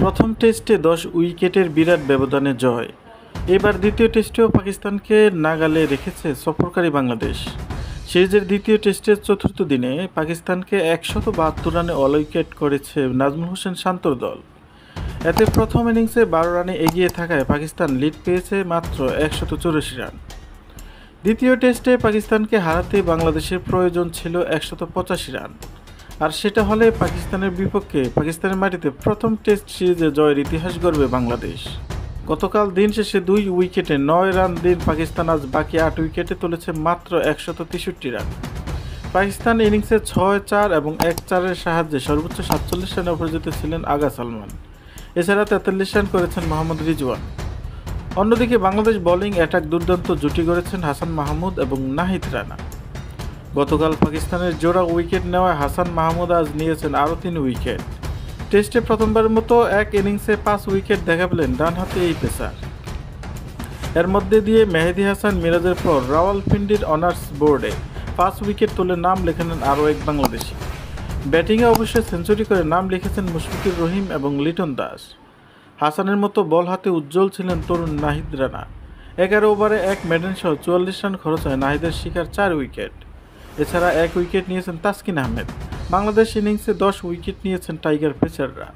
প্রথম টেস্টে 10 উইকেটের বিরাট ব্যবধানে জয়। এবার দ্বিতীয় টেস্টেও পাকিস্তানকে নাগালে রেখেছে সফরকারী বাংলাদেশ। সিরিজের দ্বিতীয় টেস্টের চতুর্থ দিনে পাকিস্তানকে 172 রানে অল উইকেট করেছে নাজমুল হোসেন শান্তর দল। এতে প্রথম ইনিংসে 12 রানে এগিয়ে থাকায় পাকিস্তান লিড পেয়েছে মাত্র 184 রান। দ্বিতীয় টেস্টে পাকিস্তানকে হারাতে বাংলাদেশের প্রয়োজন ছিল 185 রান, আর সেটা হলে পাকিস্তানের বিপক্ষে পাকিস্তানের মাটিতে প্রথম টেস্ট সিরিজে জয়ের ইতিহাস গড়বে বাংলাদেশ। গতকাল দিন শেষে 2 উইকেটে 9 রান দিয়ে পাকিস্তান আজ বাকি 8 উইকেটে তুলেছে মাত্র 163 রান। পাকিস্তান ইনিংসে 6-4 এবং 1-4-এর সাহায্যে সর্বোচ্চ 47 রানে অপরাজিত ছিলেন আগা সালমান। এছাড়া 43 রান করেছেন মোহাম্মদ রিজওয়ান। অন্যদিকে বাংলাদেশ বোলিং অ্যাটাক দুর্দান্ত জুটি গড়েছেন হাসান মাহমুদ এবং নাহিদ রানা। গতকাল পাকিস্তানের জোড়া উইকেট নেওয়ায় হাসান মাহমুদ আজ নিয়েছেন আরও 3 উইকেট। টেস্টে প্রথমবারের মতো এক ইনিংসে 5 উইকেট দেখা পেলেন ডানহাতি এই পেসার। এর মধ্যে দিয়ে মেহেদী হাসান মিরাজের পর রাওয়ালপিন্ডির অনার্স বোর্ডে 5 উইকেট তুলে নাম লেখালেন আরও এক বাংলাদেশি। ব্যাটিংয়ে অবশ্যই সেঞ্চুরি করে নাম লিখেছেন মুশফিকুর রহিম এবং লিটন দাস। হাসানের মতো বল হাতে উজ্জ্বল ছিলেন তরুণ নাহিদ রানা। 11 ওভারে 1 মেডেন সহ 44 রান খরচ হয় নাহিদের শিকার 4 উইকেট। এছাড়া 1 উইকেট নিয়েছেন তাসকিন আহমেদ। বাংলাদেশ ইনিংসে 10 উইকেট নিয়েছেন টাইগার পেসাররা।